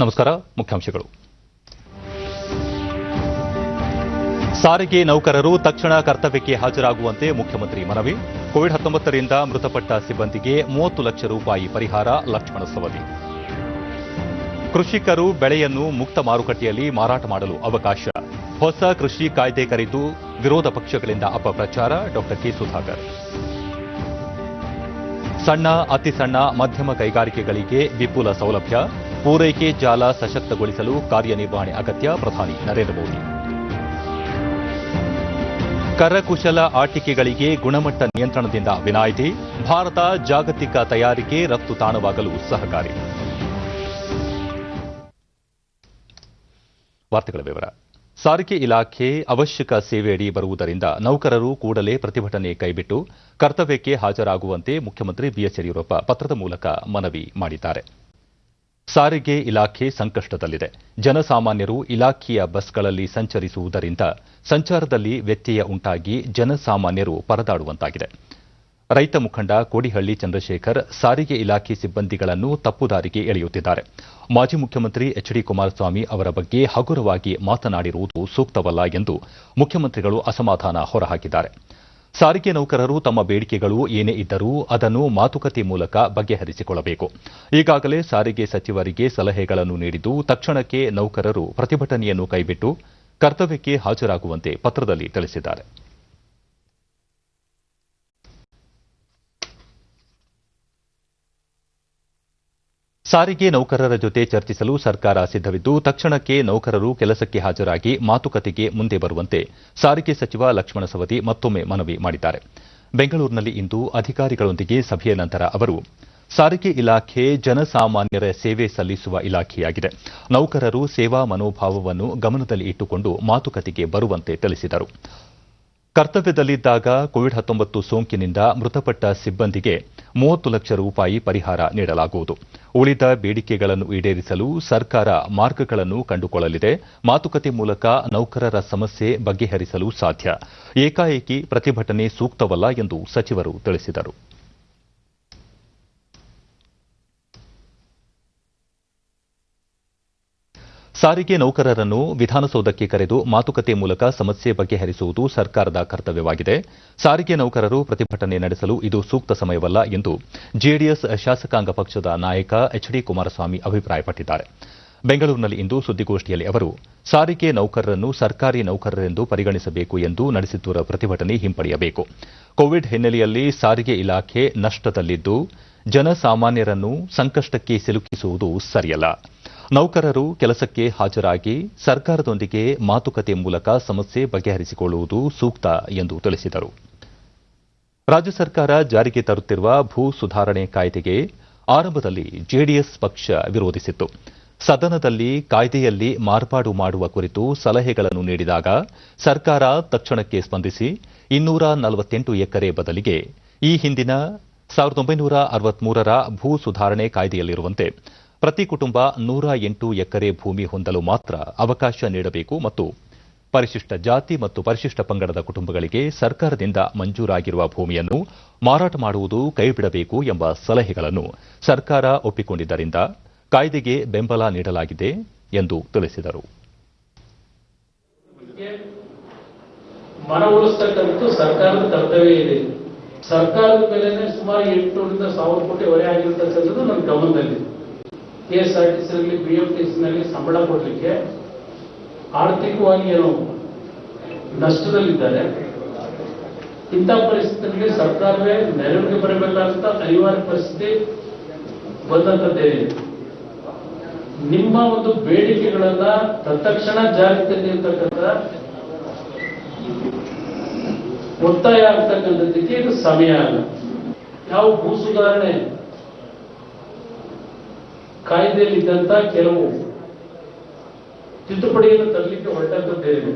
ನಮಸ್ಕಾರ. ಮುಖ್ಯಾಂಶಗಳು. ಸಾರಿಗೆ ನೌಕರರು ತಕ್ಷಣ ಕರ್ತವ್ಯಕ್ಕೆ ಹಾಜರಾಗುವಂತೆ ಮುಖ್ಯಮಂತ್ರಿ ಮನವಿ. ಕೋವಿಡ್-19 ರಿಂದ ಮೃತಪಟ್ಟ ಸಿಬ್ಬಂದಿಗೆ 30 ಲಕ್ಷ ರೂಪಾಯಿ ಪರಿಹಾರ. ಲಕ್ಷ್ಮಣ ಸವದಿ. ಕೃಷಿಕರು ಬೆಳೆಯನ್ನು ಮುಕ್ತ ಮಾರುಕಟ್ಟೆಯಲ್ಲಿ ಮಾರಾಟ ಮಾಡಲು ಅವಕಾಶ. ಹೊಸ ಕೃಷಿ ಕಾಯ್ದೆ ಕುರಿತು ವಿರೋಧ ಪಕ್ಷಗಳಿಂದ ಅಪಪ್ರಚಾರ. ಡಾ ಕೆ ಸುಧಾಕರ್. ಸಣ್ಣ, ಅತಿ ಸಣ್ಣ, ಮಧ್ಯಮ ಕೈಗಾರಿಕೆಗಳಿಗೆ ವಿಪುಲ ಸೌಲಭ್ಯ. ಪೂರೈಕೆ ಜಾಲ ಸಶಕ್ತಗೊಳಿಸಲು ಕಾರ್ಯನಿರ್ವಹಣೆ ಅಗತ್ಯ. ಪ್ರಧಾನಿ ನರೇಂದ್ರ ಮೋದಿ. ಕರಕುಶಲ ಆಟಿಕೆಗಳಿಗೆ ಗುಣಮಟ್ಟ ನಿಯಂತ್ರಣದಿಂದ ವಿನಾಯಿತಿ. ಭಾರತ ಜಾಗತಿಕ ತಯಾರಿಕೆ ರಫ್ತು ತಾಣವಾಗಲು ಸಹಕಾರಿ. ವಾರ್ತೆಗಳ ವಿವರ. ಸಾರಿಗೆ ಇಲಾಖೆ ಅವಶ್ಯಕ ಸೇವೆಯಡಿ ಬರುವುದರಿಂದ ನೌಕರರು ಕೂಡಲೇ ಪ್ರತಿಭಟನೆ ಕೈಬಿಟ್ಟು ಕರ್ತವ್ಯಕ್ಕೆ ಹಾಜರಾಗುವಂತೆ ಮುಖ್ಯಮಂತ್ರಿ ಬಿಎಸ್ ಯಡಿಯೂರಪ್ಪ ಪತ್ರದ ಮೂಲಕ ಮನವಿ ಮಾಡಿದ್ದಾರೆ. ಸಾರಿಗೆ ಇಲಾಖೆ ಸಂಕಷ್ಟದಲ್ಲಿದೆ. ಜನಸಾಮಾನ್ಯರು ಇಲಾಖೆಯ ಬಸ್ಗಳಲ್ಲಿ ಸಂಚರಿಸುವುದರಿಂದ ಸಂಚಾರದಲ್ಲಿ ವ್ಯತ್ಯಯ ಉಂಟಾಗಿ ಜನಸಾಮಾನ್ಯರು ಪರದಾಡುವಂತಾಗಿದೆ. ರೈತ ಮುಖಂಡ ಕೋಡಿಹಳ್ಳಿ ಚಂದ್ರಶೇಖರ್ ಸಾರಿಗೆ ಇಲಾಖೆ ಸಿಬ್ಬಂದಿಗಳನ್ನು ತಪ್ಪುದಾರಿಗೆ ಎಳೆಯುತ್ತಿದ್ದಾರೆ. ಮಾಜಿ ಮುಖ್ಯಮಂತ್ರಿ ಎಚ್ಡಿ ಕುಮಾರಸ್ವಾಮಿ ಅವರ ಬಗ್ಗೆ ಹಗುರವಾಗಿ ಮಾತನಾಡಿರುವುದು ಸೂಕ್ತವಲ್ಲ ಎಂದು ಮುಖ್ಯಮಂತ್ರಿಗಳು ಅಸಮಾಧಾನ ಹೊರಹಾಕಿದ್ದಾರೆ. ಸಾರಿಗೆ ನೌಕರರು ತಮ್ಮ ಬೇಡಿಕೆಗಳು ಏನೇ ಇದ್ದರೂ ಅದನ್ನು ಮಾತುಕತೆ ಮೂಲಕ ಬಗೆಹರಿಸಿಕೊಳ್ಳಬೇಕು. ಈಗಾಗಲೇ ಸಾರಿಗೆ ಸಚಿವರಿಗೆ ಸಲಹೆಗಳನ್ನು ನೀಡಿದ್ದು ತಕ್ಷಣಕ್ಕೆ ನೌಕರರು ಪ್ರತಿಭಟನೆಯನ್ನು ಕೈಬಿಟ್ಟು ಕರ್ತವ್ಯಕ್ಕೆ ಹಾಜರಾಗುವಂತೆ ಪತ್ರದಲ್ಲಿ ತಿಳಿಸಿದ್ದಾರೆ. ಸಾರಿಗೆ ನೌಕರರ ಜೊತೆ ಚರ್ಚಿಸಲು ಸರ್ಕಾರ ಸಿದ್ದವಿದ್ದು ತಕ್ಷಣಕ್ಕೆ ನೌಕರರು ಕೆಲಸಕ್ಕೆ ಹಾಜರಾಗಿ ಮಾತುಕತೆಗೆ ಮುಂದೆ ಬರುವಂತೆ ಸಾರಿಗೆ ಸಚಿವ ಲಕ್ಷ್ಮಣ ಸವದಿ ಮತ್ತೊಮ್ಮೆ ಮನವಿ ಮಾಡಿದ್ದಾರೆ. ಬೆಂಗಳೂರಿನಲ್ಲಿ ಇಂದು ಅಧಿಕಾರಿಗಳೊಂದಿಗೆ ಸಭೆಯ ನಂತರ ಅವರು, ಸಾರಿಗೆ ಇಲಾಖೆ ಜನಸಾಮಾನ್ಯರ ಸೇವೆ ಸಲ್ಲಿಸುವ ಇಲಾಖೆಯಾಗಿದೆ. ನೌಕರರು ಸೇವಾ ಮನೋಭಾವವನ್ನು ಗಮನದಲ್ಲಿ ಇಟ್ಟುಕೊಂಡು ಮಾತುಕತೆಗೆ ಬರುವಂತೆ ತಿಳಿಸಿದರು. ಕರ್ತವ್ಯದಲ್ಲಿದ್ದಾಗ ಕೋವಿಡ್-19 ಸೋಂಕಿನಿಂದ ಮೃತಪಟ್ಟ ಸಿಬ್ಬಂದಿಗೆ 30 ಲಕ್ಷ ರೂಪಾಯಿ ಪರಿಹಾರ ನೀಡಲಾಗುವುದು. ಉಳಿದ ಬೇಡಿಕೆಗಳನ್ನು ಈಡೇರಿಸಲು ಸರ್ಕಾರ ಮಾರ್ಗಗಳನ್ನು ಕಂಡುಕೊಳ್ಳಲಿದೆ. ಮಾತುಕತೆ ಮೂಲಕ ನೌಕರರ ಸಮಸ್ಯೆ ಬಗೆಹರಿಸಲು ಸಾಧ್ಯ. ಏಕಾಏಕಿ ಪ್ರತಿಭಟನೆ ಸೂಕ್ತವಲ್ಲ ಎಂದು ಸಚಿವರು ತಿಳಿಸಿದರು. ಸಾರಿಗೆ ನೌಕರರನ್ನು ವಿಧಾನಸೌಧಕ್ಕೆ ಕರೆದು ಮಾತುಕತೆ ಮೂಲಕ ಸಮಸ್ಯೆ ಬಗೆಹರಿಸುವುದು ಸರ್ಕಾರದ ಕರ್ತವ್ಯವಾಗಿದೆ. ಸಾರಿಗೆ ನೌಕರರು ಪ್ರತಿಭಟನೆ ನಡೆಸಲು ಇದು ಸೂಕ್ತ ಸಮಯವಲ್ಲ ಎಂದು ಜೆಡಿಎಸ್ ಶಾಸಕಾಂಗ ಪಕ್ಷದ ನಾಯಕ ಎಚ್ಡಿ ಕುಮಾರಸ್ವಾಮಿ ಅಭಿಪ್ರಾಯಪಟ್ಟಿದ್ದಾರೆ. ಬೆಂಗಳೂರಿನಲ್ಲಿ ಇಂದು ಸುದ್ದಿಗೋಷ್ಠಿಯಲ್ಲಿ ಅವರು, ಸಾರಿಗೆ ನೌಕರರನ್ನು ಸರ್ಕಾರಿ ನೌಕರರೆಂದು ಪರಿಗಣಿಸಬೇಕು ಎಂದು ನಡೆಸುತ್ತಿರುವ ಪ್ರತಿಭಟನೆ ಹಿಂಪಡೆಯಬೇಕು. ಕೋವಿಡ್ ಹಿನ್ನೆಲೆಯಲ್ಲಿ ಸಾರಿಗೆ ಇಲಾಖೆ ನಷ್ಟದಲ್ಲಿದ್ದು ಜನಸಾಮಾನ್ಯರನ್ನು ಸಂಕಷ್ಟಕ್ಕೆ ಸಿಲುಕಿಸುವುದು ಸರಿಯಲ್ಲ. ನೌಕರರು ಕೆಲಸಕ್ಕೆ ಹಾಜರಾಗಿ ಸರ್ಕಾರದೊಂದಿಗೆ ಮಾತುಕತೆ ಮೂಲಕ ಸಮಸ್ಯೆ ಬಗೆಹರಿಸಿಕೊಳ್ಳುವುದು ಸೂಕ್ತ ಎಂದು ತಿಳಿಸಿದರು. ರಾಜ್ಯ ಸರ್ಕಾರ ಜಾರಿಗೆ ತರುತ್ತಿರುವ ಭೂ ಸುಧಾರಣೆ ಕಾಯ್ದೆಗೆ ಆರಂಭದಲ್ಲಿ ಜೆಡಿಎಸ್ ಪಕ್ಷ ವಿರೋಧಿಸಿತ್ತು. ಸದನದಲ್ಲಿ ಕಾಯ್ದೆಯಲ್ಲಿ ಮಾರ್ಪಾಡು ಮಾಡುವ ಕುರಿತು ಸಲಹೆಗಳನ್ನು ನೀಡಿದಾಗ ಸರ್ಕಾರ ತಕ್ಷಣಕ್ಕೆ ಸ್ಪಂದಿಸಿ 248 ಎಕರೆ ಬದಲಿಗೆ ಈ ಹಿಂದಿನ 1963ರ ಭೂ ಸುಧಾರಣೆ ಕಾಯ್ದೆಯಲ್ಲಿರುವಂತೆ ಪ್ರತಿ ಕುಟುಂಬ 108 ಎಕರೆ ಭೂಮಿ ಹೊಂದಲು ಮಾತ್ರ ಅವಕಾಶ ನೀಡಬೇಕು ಮತ್ತು ಪರಿಶಿಷ್ಟ ಜಾತಿ ಮತ್ತು ಪರಿಶಿಷ್ಟ ಪಂಗಡದ ಕುಟುಂಬಗಳಿಗೆ ಸರ್ಕಾರದಿಂದ ಮಂಜೂರಾಗಿರುವ ಭೂಮಿಯನ್ನು ಮಾರಾಟ ಮಾಡುವುದು ಕೈಬಿಡಬೇಕು ಎಂಬ ಸಲಹೆಗಳನ್ನು ಸರ್ಕಾರ ಒಪ್ಪಿಕೊಂಡಿದ್ದರಿಂದ ಕಾಯ್ದೆಗೆ ಬೆಂಬಲ ನೀಡಲಾಗಿದೆ ಎಂದು ತಿಳಿಸಿದರು. ಮನವೊಲಿಸತಕ್ಕಂಥ ಸರ್ಕಾರದ ಕರ್ತವ್ಯ ಇದೆ. ಸರ್ಕಾರದ ಮೇಲೆ ಸುಮಾರು 800ರಿಂದ 1000 ಕೋಟಿ ಹೊರೆ ಆಗಿರತಕ್ಕಂಥದ್ದು ನನ್ನ ಗಮನದಲ್ಲಿದೆ. ಕೆಎಸ್ಆರ್ಟಿಸಿನಲ್ಲಿ ಬಿಎಂಟಿಸಿನಲ್ಲಿ ಸಂಬಳ ಕೊಡಲಿಕ್ಕೆ ಆರ್ಥಿಕವಾಗಿ ಏನೋ ನಷ್ಟದಲ್ಲಿದ್ದಾರೆ. ಇಂಥ ಪರಿಸ್ಥಿತಿಯಲ್ಲಿ ಸರ್ಕಾರವೇ ನೆರವಿಗೆ ಬರಬೇಕಾದಂತ ಅನಿವಾರ್ಯ ಪರಿಸ್ಥಿತಿ ಬಂದಂತದ್ದೇನಿದೆ. ನಿಮ್ಮ ಒಂದು ಬೇಡಿಕೆಗಳನ್ನ ತತ್ಕ್ಷಣ ಜಾರಿ ತಂದಿರ್ತಕ್ಕಂಥ ಒತ್ತಾಯ ಆಗ್ತಕ್ಕಂಥದ್ದಕ್ಕೆ ಇದು ಸಮಯ ಅಲ್ಲ. ಯಾವ ಭೂ ಸುಧಾರಣೆ ಕಾಯ್ದೆಯಲ್ಲಿದ್ದಂತ ಕೆಲವು ತಿದ್ದುಪಡಿಯನ್ನು ತರಲಿಕ್ಕೆ ಹೊರಟದ್ದೇನಿದೆ.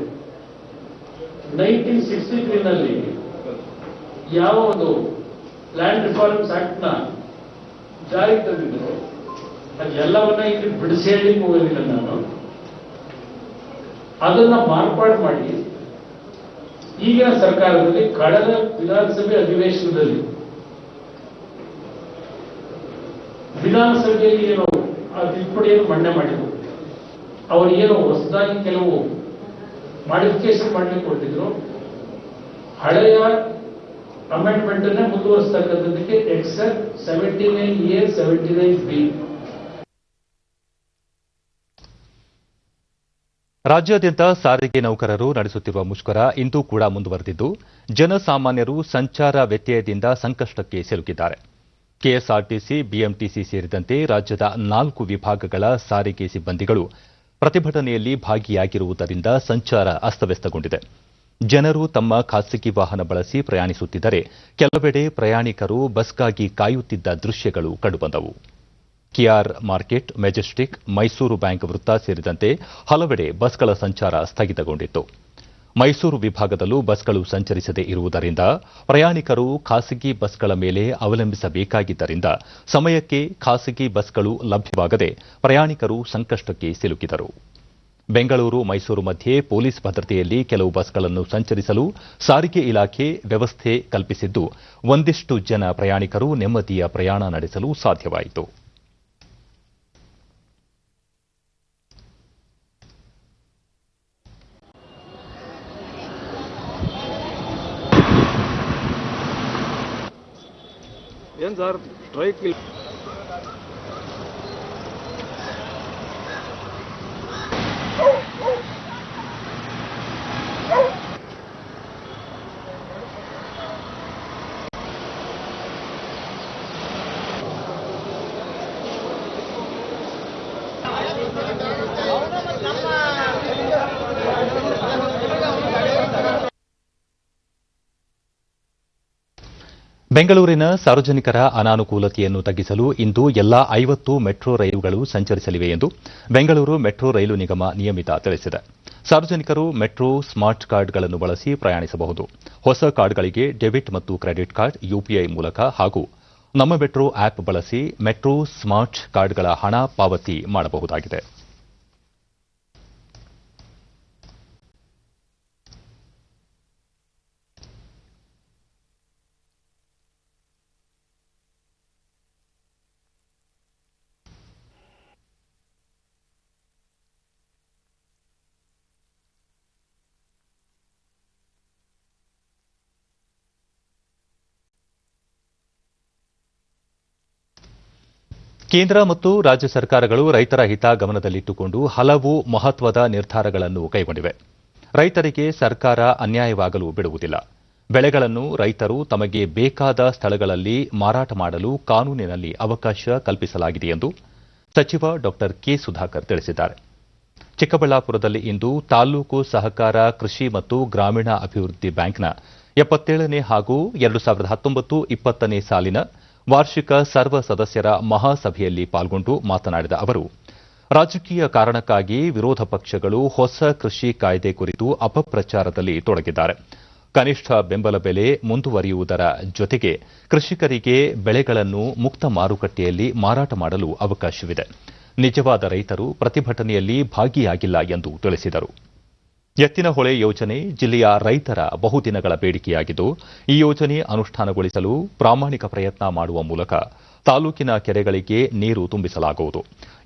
1963ನಲ್ಲಿ ಯಾವ ಒಂದು ಲ್ಯಾಂಡ್ ರಿಫಾರ್ಮ್ಸ್ ಆಕ್ಟ್ ನ ಜಾರಿಗೆ ತಂದಿದ್ರು ಅದೆಲ್ಲವನ್ನ ಇಲ್ಲಿ ಬಿಡಿಸಿ ಹೇಳಲಿಕ್ಕೆ ಹೋಗೋದಿಲ್ಲ ನಾನು. ಅದನ್ನ ಮಾರ್ಪಾಡು ಮಾಡಿ ಈಗಿನ ಸರ್ಕಾರದಲ್ಲಿ ಕಳೆದ ವಿಧಾನಸಭೆ ಅಧಿವೇಶನದಲ್ಲಿ ವಿಧಾನಸಭೆಯಲ್ಲಿ ಏನು ಆ ತಿದ್ದುಪಡಿಯನ್ನು ಮಂಡನೆ ಮಾಡಿದ್ರು. ಅವರು ಏನು ಹೊಸದಾಗಿ ಕೆಲವು ಮಾಡಿಫಿಕೇಶನ್ ಮಾಡ್ಲಿಕ್ಕೆ ಕೊಟ್ಟಿದ್ರು, ಹಳೆಯ ಅಮೆಂಡ್ಮೆಂಟ್ ಅನ್ನ ಮುಂದುವರಿಸತಕ್ಕಂಥದ್ದಕ್ಕೆ ಎಕ್ಸೆಪ್ಟ್ 79A 79B. ರಾಜ್ಯಾದ್ಯಂತ ಸಾರಿಗೆ ನೌಕರರು ನಡೆಸುತ್ತಿರುವ ಮುಷ್ಕರ ಇಂದೂ ಕೂಡ ಮುಂದುವರೆದಿದ್ದು, ಜನಸಾಮಾನ್ಯರು ಸಂಚಾರ ವ್ಯತ್ಯಯದಿಂದ ಸಂಕಷ್ಟಕ್ಕೆ ಸಿಲುಕಿದ್ದಾರೆ. ಕೆಎಸ್ಆರ್ಟಿಸಿ, ಬಿಎಂಟಿಸಿ ಸೇರಿದಂತೆ ರಾಜ್ಯದ 4 ವಿಭಾಗಗಳ ಸಾರಿಗೆ ಸಿಬ್ಬಂದಿಗಳು ಪ್ರತಿಭಟನೆಯಲ್ಲಿ ಭಾಗಿಯಾಗಿರುವುದರಿಂದ ಸಂಚಾರ ಅಸ್ತವ್ಯಸ್ತಗೊಂಡಿದೆ. ಜನರು ತಮ್ಮ ಖಾಸಗಿ ವಾಹನ ಬಳಸಿ ಪ್ರಯಾಣಿಸುತ್ತಿದ್ದರೆ, ಕೆಲವೆಡೆ ಪ್ರಯಾಣಿಕರು ಬಸ್ಗಾಗಿ ಕಾಯುತ್ತಿದ್ದ ದೃಶ್ಯಗಳು ಕಂಡುಬಂದವು. KR market, Majestic, Mysuru bank ವೃತ್ತ ಸೇರಿದಂತೆ ಹಲವೆಡೆ ಬಸ್ಗಳ ಸಂಚಾರ ಸ್ಥಗಿತಗೊಂಡಿತ್ತು. ಮೈಸೂರು ವಿಭಾಗದಲ್ಲೂ ಬಸ್ಗಳು ಸಂಚರಿಸದೇ ಇರುವುದರಿಂದ ಪ್ರಯಾಣಿಕರು ಖಾಸಗಿ ಬಸ್ಗಳ ಮೇಲೆ ಅವಲಂಬಿಸಬೇಕಾಗಿದ್ದರಿಂದ ಸಮಯಕ್ಕೆ ಖಾಸಗಿ ಬಸ್ಗಳು ಲಭ್ಯವಾಗದೆ ಪ್ರಯಾಣಿಕರು ಸಂಕಷ್ಟಕ್ಕೆ ಸಿಲುಕಿದರು. ಬೆಂಗಳೂರು ಮೈಸೂರು ಮಧ್ಯೆ ಪೊಲೀಸ್ ಭದ್ರತೆಯಲ್ಲಿ ಕೆಲವು ಬಸ್ಗಳನ್ನು ಸಂಚರಿಸಲು ಸಾರಿಗೆ ಇಲಾಖೆ ವ್ಯವಸ್ಥೆ ಕಲ್ಪಿಸಿದ್ದು, ಒಂದಿಷ್ಟು ಜನ ಪ್ರಯಾಣಿಕರು ನೆಮ್ಮದಿಯ ಪ್ರಯಾಣ ನಡೆಸಲು ಸಾಧ್ಯವಾಯಿತು. ಏನು ಸರ್ ಸ್ಟ್ರೈಕ್ ಇಲ್ಲ? ಬೆಂಗಳೂರಿನ ಸಾರ್ವಜನಿಕರ ಅನಾನುಕೂಲತೆಯನ್ನು ತಗ್ಗಿಸಲು ಇಂದು ಎಲ್ಲಾ 50 ಮೆಟ್ರೋ ರೈಲುಗಳು ಸಂಚರಿಸಲಿವೆ ಎಂದು ಬೆಂಗಳೂರು ಮೆಟ್ರೋ ರೈಲು ನಿಗಮ ನಿಯಮಿತ ತಿಳಿಸಿದೆ. ಸಾರ್ವಜನಿಕರು ಮೆಟ್ರೋ ಸ್ಮಾರ್ಟ್ ಕಾರ್ಡ್ಗಳನ್ನು ಬಳಸಿ ಪ್ರಯಾಣಿಸಬಹುದು. ಹೊಸ ಕಾರ್ಡ್ಗಳಿಗೆ ಡೆಬಿಟ್ ಮತ್ತು ಕ್ರೆಡಿಟ್ ಕಾರ್ಡ್, ಯುಪಿಐ ಮೂಲಕ ಹಾಗೂ ನಮ್ಮ ಮೆಟ್ರೋ ಆಪ್ ಬಳಸಿ ಮೆಟ್ರೋ ಸ್ಮಾರ್ಟ್ ಕಾರ್ಡ್ಗಳ ಹಣ ಪಾವತಿ ಮಾಡಬಹುದಾಗಿದೆ. ಕೇಂದ್ರ ಮತ್ತು ರಾಜ್ಯ ಸರ್ಕಾರಗಳು ರೈತರ ಹಿತ ಗಮನದಲ್ಲಿಟ್ಟುಕೊಂಡು ಹಲವು ಮಹತ್ವದ ನಿರ್ಧಾರಗಳನ್ನು ಕೈಗೊಂಡಿವೆ. ರೈತರಿಗೆ ಸರ್ಕಾರ ಅನ್ಯಾಯವಾಗಲು ಬಿಡುವುದಿಲ್ಲ. ಬೆಳೆಗಳನ್ನು ರೈತರು ತಮಗೆ ಬೇಕಾದ ಸ್ಥಳಗಳಲ್ಲಿ ಮಾರಾಟ ಮಾಡಲು ಕಾನೂನಿನಲ್ಲಿ ಅವಕಾಶ ಕಲ್ಪಿಸಲಾಗಿದೆ ಎಂದು ಸಚಿವ ಡಾ ಕೆ. ಸುಧಾಕರ್ ತಿಳಿಸಿದ್ದಾರೆ. ಚಿಕ್ಕಬಳ್ಳಾಪುರದಲ್ಲಿ ಇಂದು ತಾಲೂಕು ಸಹಕಾರ ಕೃಷಿ ಮತ್ತು ಗ್ರಾಮೀಣ ಅಭಿವೃದ್ಧಿ ಬ್ಯಾಂಕ್ನ 77ನೇ ಹಾಗೂ 2019-20ನೇ ಸಾಲಿನ ವಾರ್ಷಿಕ ಸರ್ವ ಸದಸ್ಯರ ಮಹಾಸಭೆಯಲ್ಲಿ ಪಾಲ್ಗೊಂಡು ಮಾತನಾಡಿದ ಅವರು, ರಾಜಕೀಯ ಕಾರಣಕ್ಕಾಗಿ ವಿರೋಧ ಪಕ್ಷಗಳು ಹೊಸ ಕೃಷಿ ಕಾಯ್ದೆ ಕುರಿತು ಅಪಪ್ರಚಾರದಲ್ಲಿ ತೊಡಗಿದ್ದಾರೆ. ಕನಿಷ್ಠ ಬೆಂಬಲ ಬೆಲೆ ಮುಂದುವರಿಯುವುದರ ಜೊತೆಗೆ ಕೃಷಿಕರಿಗೆ ಬೆಳೆಗಳನ್ನು ಮುಕ್ತ ಮಾರುಕಟ್ಟೆಯಲ್ಲಿ ಮಾರಾಟ ಮಾಡಲು ಅವಕಾಶವಿದೆ. ನಿಜವಾದ ರೈತರು ಪ್ರತಿಭಟನೆಯಲ್ಲಿ ಭಾಗಿಯಾಗಿಲ್ಲ ಎಂದು ತಿಳಿಸಿದರು. ಎತ್ತಿನಹೊಳೆ ಯೋಜನೆ ಜಿಲ್ಲೆಯ ರೈತರ ಬಹುದಿನಗಳ ಬೇಡಿಕೆಯಾಗಿದ್ದು, ಈ ಯೋಜನೆ ಅನುಷ್ಠಾನಗೊಳಿಸಲು ಪ್ರಾಮಾಣಿಕ ಪ್ರಯತ್ನ ಮಾಡುವ ಮೂಲಕ ತಾಲೂಕಿನ ಕೆರೆಗಳಿಗೆ ನೀರು ತುಂಬಿಸಲಾಗುವುದು.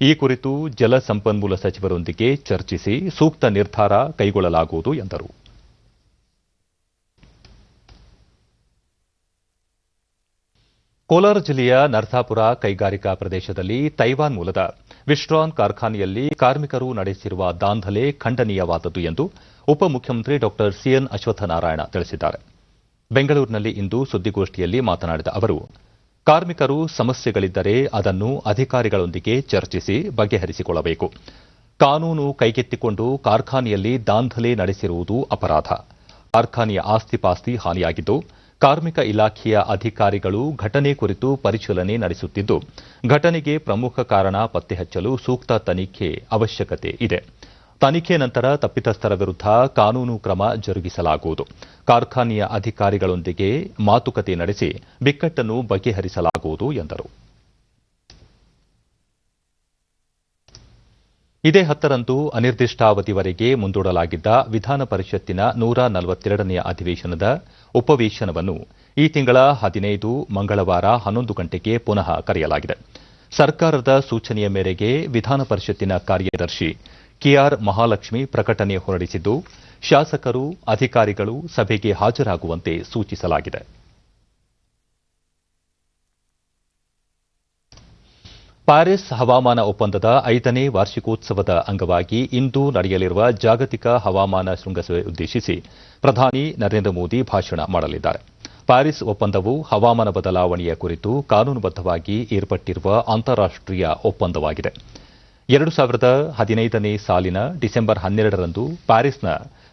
ಈ ಕುರಿತು ಜಲಸಂಪನ್ಮೂಲ ಸಚಿವರೊಂದಿಗೆ ಚರ್ಚಿಸಿ ಸೂಕ್ತ ನಿರ್ಧಾರ ಕೈಗೊಳ್ಳಲಾಗುವುದು ಎಂದರು. ಕೋಲಾರ ಜಿಲ್ಲೆಯ ನರಸಾಪುರ ಕೈಗಾರಿಕಾ ಪ್ರದೇಶದಲ್ಲಿ ತೈವಾನ್ ಮೂಲದ ವಿಸ್ಟ್ರಾನ್ ಕಾರ್ಖಾನೆಯಲ್ಲಿ ಕಾರ್ಮಿಕರು ನಡೆಸಿರುವ ದಾಂಧಲೆ ಖಂಡನೀಯವಾದದ್ದು ಎಂದು ಉಪಮುಖ್ಯಮಂತ್ರಿ ಡಾ ಸಿಎನ್ ಅಶ್ವತ್ಥನಾರಾಯಣ ತಿಳಿಸಿದ್ದಾರೆ. ಬೆಂಗಳೂರಿನಲ್ಲಿ ಇಂದು ಸುದ್ದಿಗೋಷ್ಠಿಯಲ್ಲಿ ಮಾತನಾಡಿದ ಅವರು, ಕಾರ್ಮಿಕರು ಸಮಸ್ಯೆಗಳಿದ್ದರೆ ಅದನ್ನು ಅಧಿಕಾರಿಗಳೊಂದಿಗೆ ಚರ್ಚಿಸಿ ಬಗೆಹರಿಸಿಕೊಳ್ಳಬೇಕು. ಕಾನೂನು ಕೈಗೆತ್ತಿಕೊಂಡು ಕಾರ್ಖಾನೆಯಲ್ಲಿ ದಾಂಧಲೆ ನಡೆಸಿರುವುದು ಅಪರಾಧ. ಕಾರ್ಖಾನೆಯ ಆಸ್ತಿಪಾಸ್ತಿ ಹಾನಿಯಾಗಿದ್ದು, ಕಾರ್ಮಿಕ ಇಲಾಖೆಯ ಅಧಿಕಾರಿಗಳು ಘಟನೆ ಕುರಿತು ಪರಿಶೀಲನೆ ನಡೆಸುತ್ತಿದ್ದು, ಘಟನೆಗೆ ಪ್ರಮುಖ ಕಾರಣ ಪತ್ತೆ ಹಚ್ಚಲು ಸೂಕ್ತ ತನಿಖೆ ಅವಶ್ಯಕತೆ ಇದೆ. ತನಿಖೆ ನಂತರ ತಪ್ಪಿತಸ್ಥರ ವಿರುದ್ಧ ಕಾನೂನು ಕ್ರಮ ಜರುಗಿಸಲಾಗುವುದು. ಕಾರ್ಖಾನೆಯ ಅಧಿಕಾರಿಗಳೊಂದಿಗೆ ಮಾತುಕತೆ ನಡೆಸಿ ಬಿಕ್ಕಟ್ಟನ್ನು ಬಗೆಹರಿಸಲಾಗುವುದು ಎಂದರು. ಇದೇ 10ರಂದು ಅನಿರ್ದಿಷ್ಟಾವಧಿವರೆಗೆ ಮುಂದೂಡಲಾಗಿದ್ದ ವಿಧಾನ ಪರಿಷತ್ತಿನ 142ನೇ ಅಧಿವೇಶನದ ಉಪವೇಶನವನ್ನು ಈ ತಿಂಗಳ 15 ಮಂಗಳವಾರ 11 ಗಂಟೆಗೆ ಪುನಃ ಕರೆಯಲಾಗಿದೆ. ಸರ್ಕಾರದ ಸೂಚನೆಯ ಮೇರೆಗೆ ವಿಧಾನ ಪರಿಷತ್ತಿನ ಕಾರ್ಯದರ್ಶಿ ಕೆಆರ್ ಮಹಾಲಕ್ಷ್ಮಿ ಪ್ರಕಟಣೆ ಹೊರಡಿಸಿದ್ದು, ಶಾಸಕರು, ಅಧಿಕಾರಿಗಳು ಸಭೆಗೆ ಹಾಜರಾಗುವಂತೆ ಸೂಚಿಸಲಾಗಿದೆ. ಪ್ಯಾರಿಸ್ ಹವಾಮಾನ ಒಪ್ಪಂದದ 5ನೇ ವಾರ್ಷಿಕೋತ್ಸವದ ಅಂಗವಾಗಿ ಇಂದು ನಡೆಯಲಿರುವ ಜಾಗತಿಕ ಹವಾಮಾನ ಶೃಂಗಸಭೆ ಉದ್ದೇಶಿಸಿ ಪ್ರಧಾನಿ ನರೇಂದ್ರ ಮೋದಿ ಭಾಷಣ ಮಾಡಲಿದ್ದಾರೆ. ಪ್ಯಾರಿಸ್ ಒಪ್ಪಂದವು ಹವಾಮಾನ ಬದಲಾವಣೆಯ ಕುರಿತು ಕಾನೂನುಬದ್ಧವಾಗಿ ಏರ್ಪಟ್ಟಿರುವ ಅಂತಾರಾಷ್ಟೀಯ ಒಪ್ಪಂದವಾಗಿದೆ. 2015ನೇ ಸಾಲಿನ ಡಿಸೆಂಬರ್ 12ರಂದು ಪ್ಯಾರಿಸ್ನ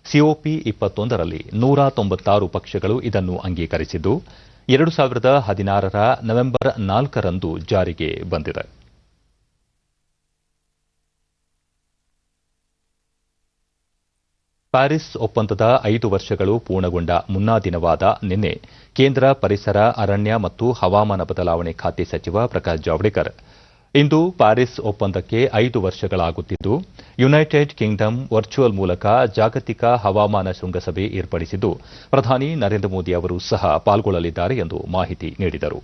COP21ರಲ್ಲಿ 196 ಪಕ್ಷಗಳು ಇದನ್ನು ಅಂಗೀಕರಿಸಿದ್ದು, 2016ರ ನವೆಂಬರ್ 4ರಂದು ಜಾರಿಗೆ ಬಂದಿದೆ. ಪ್ಯಾರಿಸ್ ಒಪ್ಪಂದದ 5 ವರ್ಷಗಳು ಪೂರ್ಣಗೊಂಡ ಮುನ್ನಾ ದಿನವಾದ ನಿನ್ನೆ ಕೇಂದ್ರ ಪರಿಸರ, ಅರಣ್ಯ ಮತ್ತು ಹವಾಮಾನ ಬದಲಾವಣೆ ಖಾತೆ ಸಚಿವ ಪ್ರಕಾಶ್ ಜಾವಡೇಕರ್ ಇಂದು ಪ್ಯಾರಿಸ್ ಒಪ್ಪಂದಕ್ಕೆ 5 ವರ್ಷಗಳಾಗುತ್ತಿದ್ದು, ಯುನೈಟೆಡ್ ಕಿಂಗ್ಡಮ್ ವರ್ಚುವಲ್ ಮೂಲಕ ಜಾಗತಿಕ ಹವಾಮಾನ ಶೃಂಗಸಭೆ ಏರ್ಪಡಿಸಿದ್ದು, ಪ್ರಧಾನಿ ನರೇಂದ್ರ ಮೋದಿ ಅವರು ಸಹ ಪಾಲ್ಗೊಳ್ಳಲಿದ್ದಾರೆ ಎಂದು ಮಾಹಿತಿ ನೀಡಿದರು.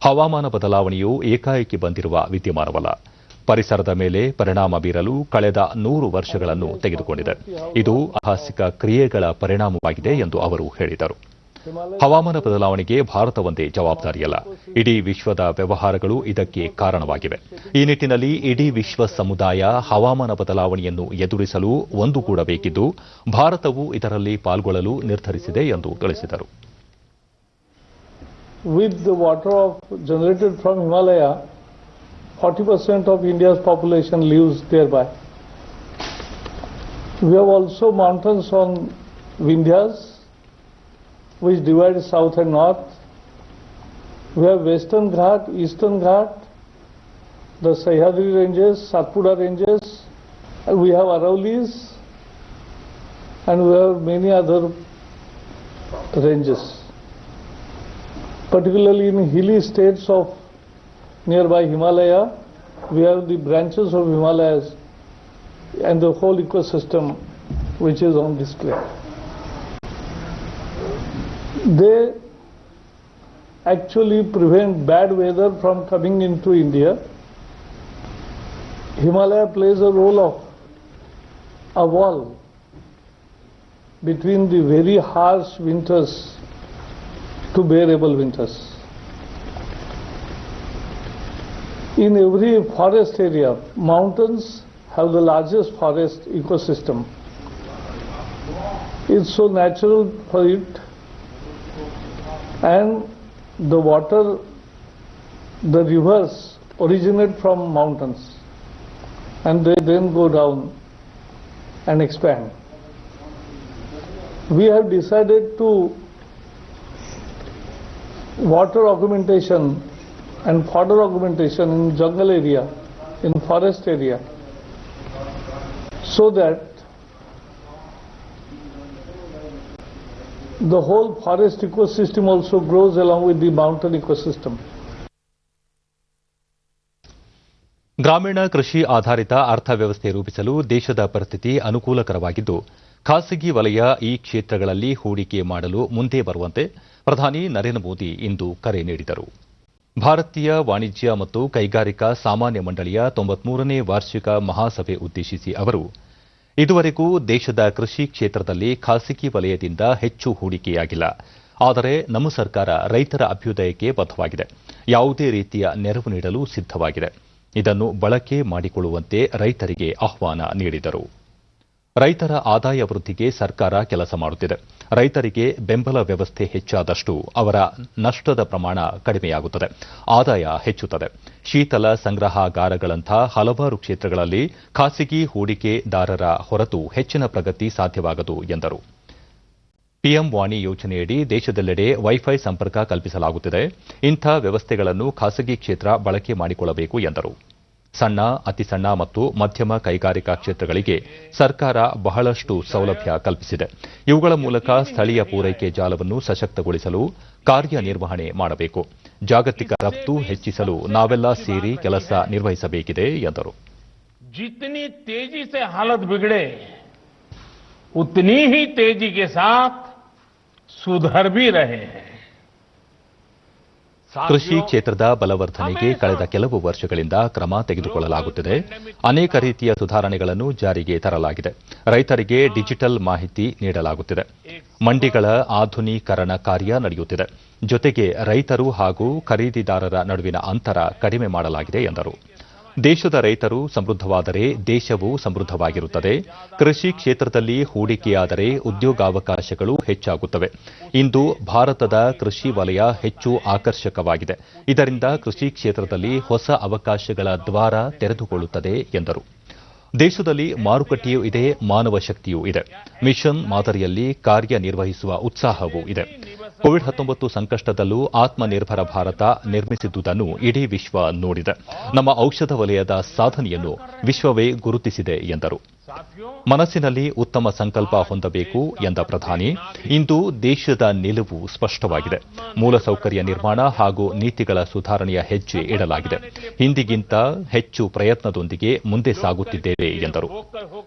ಹವಾಮಾನ ಬದಲಾವಣೆಯು ಏಕಾಏಕಿ ಬಂದಿರುವ ವಿದ್ಯಮಾನವಲ್ಲ. ಪರಿಸರದ ಮೇಲೆ ಪರಿಣಾಮ ಬೀರಲು ಕಳೆದ 100 ವರ್ಷಗಳನ್ನು ತೆಗೆದುಕೊಂಡಿದೆ. ಇದು ಐತಿಹಾಸಿಕ ಕ್ರಿಯೆಗಳ ಪರಿಣಾಮವಾಗಿದೆ ಎಂದು ಅವರು ಹೇಳಿದರು. ಹವಾಮಾನ ಬದಲಾವಣೆಗೆ ಭಾರತ ಒಂದೇ ಜವಾಬ್ದಾರಿಯಲ್ಲ, ಇಡೀ ವಿಶ್ವದ ವ್ಯವಹಾರಗಳು ಇದಕ್ಕೆ ಕಾರಣವಾಗಿವೆ. ಈ ನಿಟ್ಟಿನಲ್ಲಿ ಇಡೀ ವಿಶ್ವ ಸಮುದಾಯ ಹವಾಮಾನ ಬದಲಾವಣೆಯನ್ನು ಎದುರಿಸಲು ಒಂದುಗೂಡಬೇಕಿದ್ದು, ಭಾರತವು ಇದರಲ್ಲಿ ಪಾಲ್ಗೊಳ್ಳಲು ನಿರ್ಧರಿಸಿದೆ ಎಂದು ತಿಳಿಸಿದರು. With the water generated from Himalaya, 40% of India's population lives thereby. We have also mountains on Vindhyas, which divide south and north. We have Western Ghat, Eastern Ghat, the Sahyadri ranges, Satpura ranges, and we have Araulis, and we have many other ranges. Particularly in hilly states of nearby Himalaya, we have the branches of Himalayas and the whole ecosystem which is on display. They actually prevent bad weather from coming into India. Himalaya plays a role of a wall between the very harsh winters to bearable winters. In every forest area, mountains have the largest forest ecosystem. It's so natural for it, and the water, the rivers originate from mountains and they then go down and expand. We have decided to water augmentation and fodder augmentation in jungle area, in forest area, so that the whole forest ecosystem also grows along with the mountain ecosystem. ಗ್ರಾಮೀಣ ಕೃಷಿ ಆಧಾರಿತ ಅರ್ಥವ್ಯವಸ್ಥೆ ರೂಪಿಸಲು ದೇಶದ ಪರಿಸ್ಥಿತಿ ಅನುಕೂಲಕರವಾಗಿದ್ದು, ಖಾಸಗಿ ವಲಯ ಈ ಕ್ಷೇತ್ರಗಳಲ್ಲಿ ಹೂಡಿಕೆ ಮಾಡಲು ಮುಂದೆ ಬರುವಂತೆ ಪ್ರಧಾನಿ ನರೇಂದ್ರ ಮೋದಿ ಇಂದು ಕರೆ ನೀಡಿದರು. ಭಾರತೀಯ ವಾಣಿಜ್ಯ ಮತ್ತು ಕೈಗಾರಿಕಾ ಸಾಮಾನ್ಯ ಮಂಡಳಿಯ 93ನೇ ವಾರ್ಷಿಕ ಮಹಾಸಭೆ ಉದ್ದೇಶಿಸಿ ಅವರು, ಇದುವರೆಗೂ ದೇಶದ ಕೃಷಿ ಕ್ಷೇತ್ರದಲ್ಲಿ ಖಾಸಗಿ ವಲಯದಿಂದ ಹೆಚ್ಚು ಹೂಡಿಕೆಯಾಗಿಲ್ಲ. ಆದರೆ ನಮ್ಮ ಸರ್ಕಾರ ರೈತರ ಅಭ್ಯುದಯಕ್ಕೆ ಬದ್ಧವಾಗಿದೆ. ಯಾವುದೇ ರೀತಿಯ ನೆರವು ನೀಡಲು ಸಿದ್ಧವಾಗಿದೆ. ಇದನ್ನು ಬಳಕೆ ಮಾಡಿಕೊಳ್ಳುವಂತೆ ರೈತರಿಗೆ ಆಹ್ವಾನ ನೀಡಿದರು. ರೈತರ ಆದಾಯ ವೃದ್ಧಿಗೆ ಸರ್ಕಾರ ಕೆಲಸ ಮಾಡುತ್ತಿದೆ. ರೈತರಿಗೆ ಬೆಂಬಲ ವ್ಯವಸ್ಥೆ ಹೆಚ್ಚಾದಷ್ಟು ಅವರ ನಷ್ಟದ ಪ್ರಮಾಣ ಕಡಿಮೆಯಾಗುತ್ತದೆ, ಆದಾಯ ಹೆಚ್ಚುತ್ತದೆ. ಶೀತಲ ಸಂಗ್ರಹಾಗಾರಗಳಂಥ ಹಲವಾರು ಕ್ಷೇತ್ರಗಳಲ್ಲಿ ಖಾಸಗಿ ಹೂಡಿಕೆದಾರರ ಹೊರತು ಹೆಚ್ಚಿನ ಪ್ರಗತಿ ಸಾಧ್ಯವಾಗದು ಎಂದರು. ಪಿಎಂ ವಾಣಿ ಯೋಜನೆಯಡಿ ದೇಶದೆಲ್ಲೆಡೆ ವೈಫೈ ಸಂಪರ್ಕ ಕಲ್ಪಿಸಲಾಗುತ್ತಿದೆ. ಇಂಥ ವ್ಯವಸ್ಥೆಗಳನ್ನು ಖಾಸಗಿ ಕ್ಷೇತ್ರ ಬಳಕೆ ಮಾಡಿಕೊಳ್ಳಬೇಕು ಎಂದರು. ಸಣ್ಣ, ಅತಿಸಣ್ಣ ಮತ್ತು ಮಧ್ಯಮ ಕೈಗಾರಿಕಾ ಕ್ಷೇತ್ರಗಳಿಗೆ ಸರ್ಕಾರ ಬಹಳಷ್ಟು ಸೌಲಭ್ಯ ಕಲ್ಪಿಸಿದೆ. ಇವುಗಳ ಮೂಲಕ ಸ್ಥಳೀಯ ಪೂರೈಕೆ ಜಾಲವನ್ನು ಸಶಕ್ತಗೊಳಿಸಲು ಕಾರ್ಯನಿರ್ವಹಣೆ ಮಾಡಬೇಕು. ಜಾಗತಿಕ ರಫ್ತು ಹೆಚ್ಚಿಸಲು ನಾವೆಲ್ಲ ಸೇರಿ ಕೆಲಸ ನಿರ್ವಹಿಸಬೇಕಿದೆ ಎಂದರು. जितनी तेजी से हालत बिगड़े उतनी ही तेजी के साथ सुधर भी रहे हैं. ಕೃಷಿ ಕ್ಷೇತ್ರದ ಬಲವರ್ಧನೆಗೆ ಕಳೆದ ಕೆಲವು ವರ್ಷಗಳಿಂದ ಕ್ರಮ ತೆಗೆದುಕೊಳ್ಳಲಾಗುತ್ತಿದೆ. ಅನೇಕ ರೀತಿಯ ಸುಧಾರಣೆಗಳನ್ನು ಜಾರಿಗೆ ತರಲಾಗಿದೆ. ರೈತರಿಗೆ ಡಿಜಿಟಲ್ ಮಾಹಿತಿ ನೀಡಲಾಗುತ್ತಿದೆ. ಮಂಡಿಗಳ ಆಧುನೀಕರಣ ಕಾರ್ಯ ನಡೆಯುತ್ತಿದೆ. ಜೊತೆಗೆ ರೈತರು ಹಾಗೂ ಖರೀದಿದಾರರ ನಡುವಿನ ಅಂತರ ಕಡಿಮೆ ಮಾಡಲಾಗಿದೆ ಎಂದರು. ದೇಶದ ರೈತರು ಸಮೃದ್ಧವಾದರೆ ದೇಶವೂ ಸಮೃದ್ಧವಾಗಿರುತ್ತದೆ. ಕೃಷಿ ಕ್ಷೇತ್ರದಲ್ಲಿ ಹೂಡಿಕೆಯಾದರೆ ಉದ್ಯೋಗಾವಕಾಶಗಳು ಹೆಚ್ಚಾಗುತ್ತವೆ. ಇಂದು ಭಾರತದ ಕೃಷಿ ವಲಯ ಹೆಚ್ಚು ಆಕರ್ಷಕವಾಗಿದೆ. ಇದರಿಂದ ಕೃಷಿ ಕ್ಷೇತ್ರದಲ್ಲಿ ಹೊಸ ಅವಕಾಶಗಳ ದ್ವಾರ ತೆರೆದುಕೊಳ್ಳುತ್ತದೆ ಎಂದರು. ದೇಶದಲ್ಲಿ ಮಾರುಕಟ್ಟೆಯೂ ಇದೆ, ಮಾನವ ಶಕ್ತಿಯೂ ಇದೆ. ಮಿಷನ್ ಮಾದರಿಯಲ್ಲಿ ಕಾರ್ಯನಿರ್ವಹಿಸುವ ಉತ್ಸಾಹವೂ ಇದೆ. ಕೋವಿಡ್-19 ಸಂಕಷ್ಟದಲ್ಲೂ ಆತ್ಮನಿರ್ಭರ ಭಾರತ ನಿರ್ಮಿಸಿದ್ದುದನ್ನು ಇಡೀ ವಿಶ್ವ ನೋಡಿದೆ. ನಮ್ಮ ಔಷಧ ವಲಯದ ಸಾಧನೆಯನ್ನು ವಿಶ್ವವೇ ಗುರುತಿಸಿದೆ ಎಂದರು. ಮನಸ್ಸಿನಲ್ಲಿ ಉತ್ತಮ ಸಂಕಲ್ಪ ಹೊಂದಬೇಕು ಎಂದ ಪ್ರಧಾನಿ, ಇಂದು ದೇಶದ ನಿಲುವು ಸ್ಪಷ್ಟವಾಗಿದೆ. ಮೂಲಸೌಕರ್ಯ ನಿರ್ಮಾಣ ಹಾಗೂ ನೀತಿಗಳ ಸುಧಾರಣೆಯ ಹೆಜ್ಜೆ ಇಡಲಾಗಿದೆ. ಹಿಂದಿಗಿಂತ ಹೆಚ್ಚು ಪ್ರಯತ್ನದೊಂದಿಗೆ ಮುಂದೆ ಸಾಗುತ್ತಿದ್ದೇವೆ ಎಂದರು.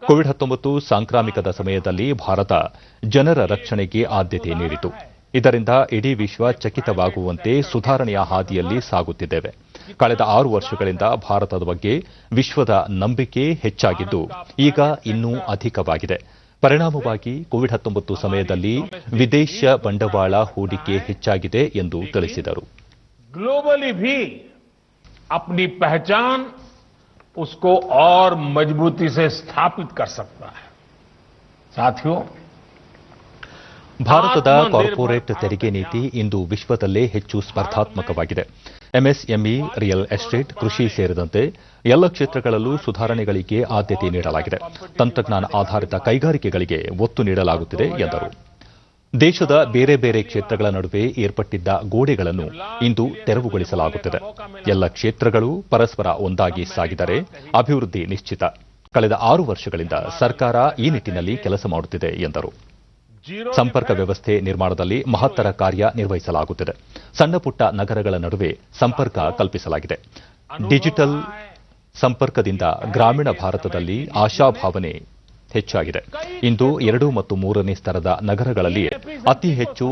ಕೋವಿಡ್-19 ಸಾಂಕ್ರಾಮಿಕದ ಸಮಯದಲ್ಲಿ ಭಾರತ ಜನರ ರಕ್ಷಣೆಗೆ ಆದ್ಯತೆ ನೀಡಿತು. ಇದರಿಂದ ಇಡೀ ವಿಶ್ವ ಚಕಿತವಾಗುವಂತೆ ಸುಧಾರಣೆಯ ಹಾದಿಯಲ್ಲಿ ಸಾಗುತ್ತಿದ್ದೇವೆ. ಕಳೆದ 6 ವರ್ಷಗಳಿಂದ ಭಾರತದ ಬಗ್ಗೆ ವಿಶ್ವದ ನಂಬಿಕೆ ಹೆಚ್ಚಾಗಿದ್ದು ಈಗ ಇನ್ನೂ ಅಧಿಕವಾಗಿದೆ. ಪರಿಣಾಮವಾಗಿ ಕೋವಿಡ್-19 ಸಮಯದಲ್ಲಿ ವಿದೇಶ ಬಂಡವಾಳ ಹೂಡಿಕೆ ಹೆಚ್ಚಾಗಿದೆ ಎಂದು ತಿಳಿಸಿದರು. ग्लोबली भी अपनी पहचान उसको और मजबूती से स्थापित कर सकता है. साथियों, ಭಾರತದ ಕಾರ್ಪೊರೇಟ್ ತೆರಿಗೆ ನೀತಿ ಇಂದು ವಿಶ್ವದಲ್ಲೇ ಹೆಚ್ಚು ಸ್ಪರ್ಧಾತ್ಮಕವಾಗಿದೆ. ಎಂಎಸ್ಎಂಇ, ರಿಯಲ್ ಎಸ್ಟೇಟ್, ಕೃಷಿ ಸೇರಿದಂತೆ ಎಲ್ಲ ಕ್ಷೇತ್ರಗಳಲ್ಲೂ ಸುಧಾರಣೆಗಳಿಗೆ ಆದ್ಯತೆ ನೀಡಲಾಗಿದೆ. ತಂತ್ರಜ್ಞಾನ ಆಧಾರಿತ ಕೈಗಾರಿಕೆಗಳಿಗೆ ಒತ್ತು ನೀಡಲಾಗುತ್ತಿದೆ ಎಂದರು. ದೇಶದ ಬೇರೆ ಬೇರೆ ಕ್ಷೇತ್ರಗಳ ನಡುವೆ ಏರ್ಪಟ್ಟಿದ್ದ ಗೋಡೆಗಳನ್ನು ಇಂದು ತೆರವುಗೊಳಿಸಲಾಗುತ್ತಿದೆ. ಎಲ್ಲ ಕ್ಷೇತ್ರಗಳು ಪರಸ್ಪರ ಒಂದಾಗಿ ಸಾಗಿದರೆ ಅಭಿವೃದ್ಧಿ ನಿಶ್ಚಿತ. ಕಳೆದ 6 ವರ್ಷಗಳಿಂದ ಸರ್ಕಾರ ಈ ನಿಟ್ಟಿನಲ್ಲಿ ಕೆಲಸ ಮಾಡುತ್ತಿದೆ ಎಂದರು. ಸಂಪರ್ಕ ವ್ಯವಸ್ಥೆ ನಿರ್ಮಾಣದಲ್ಲಿ ಮಹತ್ತರ ಕಾರ್ಯ ನಿರ್ವಹಿಸಲಾಗುತ್ತಿದೆ. ಸಣ್ಣ ಪುಟ್ಟ ನಗರಗಳ ನಡುವೆ ಸಂಪರ್ಕ ಕಲ್ಪಿಸಲಾಗಿದೆ. ಡಿಜಿಟಲ್ ಸಂಪರ್ಕದಿಂದ ಗ್ರಾಮೀಣ ಭಾರತದಲ್ಲಿ ಆಶಾಭಾವನೆ ಹೆಚ್ಚಾಗಿದೆ. ಇಂದು 2 ಮತ್ತು 3ನೇ ಸ್ತರದ ನಗರಗಳಲ್ಲಿ ಅತಿ ಹೆಚ್ಚು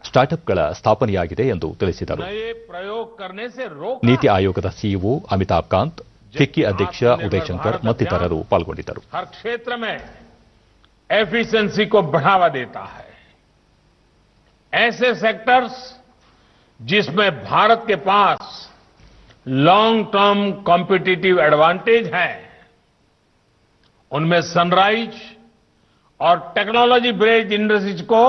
ಸ್ಟಾರ್ಟ್ಅಪ್ಗಳ ಸ್ಥಾಪನೆಯಾಗಿದೆ ಎಂದು ತಿಳಿಸಿದರು. ನೀತಿ ಆಯೋಗದ ಸಿಇಒ ಅಮಿತಾಬ್ ಕಾಂತ್, ಫಿಕ್ಕಿ ಅಧ್ಯಕ್ಷ ಉದಯ್ ಶಂಕರ್ ಮತ್ತಿತರರು ಪಾಲ್ಗೊಂಡಿದ್ದರು. एफिशिएंसी को बढ़ावा देता है. ऐसे सेक्टर्स जिसमें भारत के पास लॉन्ग टर्म कॉम्पिटिटिव एडवांटेज है, उनमें सनराइज और टेक्नोलॉजी बेस्ड इंडस्ट्रीज को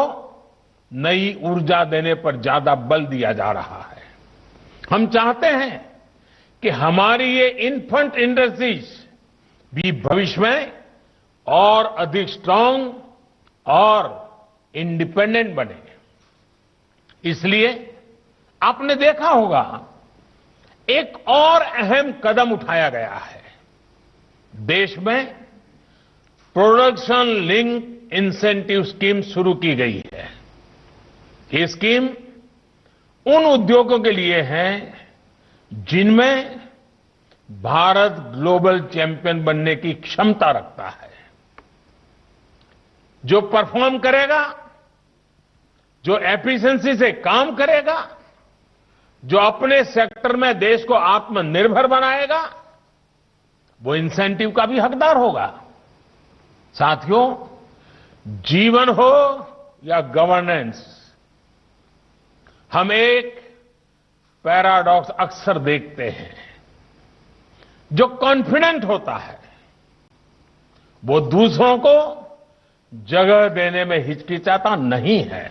नई ऊर्जा देने पर ज्यादा बल दिया जा रहा है. हम चाहते हैं कि हमारी ये इन्फेंट इंडस्ट्रीज भी भविष्य में और अधिक स्ट्रांग और इंडिपेंडेंट बने. इसलिए आपने देखा होगा एक और अहम कदम उठाया गया है. देश में प्रोडक्शन लिंक इंसेंटिव स्कीम शुरू की गई है. ये स्कीम उन उद्योगों के लिए है जिनमें भारत ग्लोबल चैंपियन बनने की क्षमता रखता है. जो परफॉर्म करेगा, जो एफिशिएंसी से काम करेगा, जो अपने सेक्टर में देश को आत्मनिर्भर बनाएगा, वो इंसेंटिव का भी हकदार होगा. साथियों, जीवन हो या गवर्नेंस, हम एक पैराडॉक्स अक्सर देखते हैं. जो कॉन्फिडेंट होता है वो दूसरों को जगह देने में हिचकिचाता नहीं है.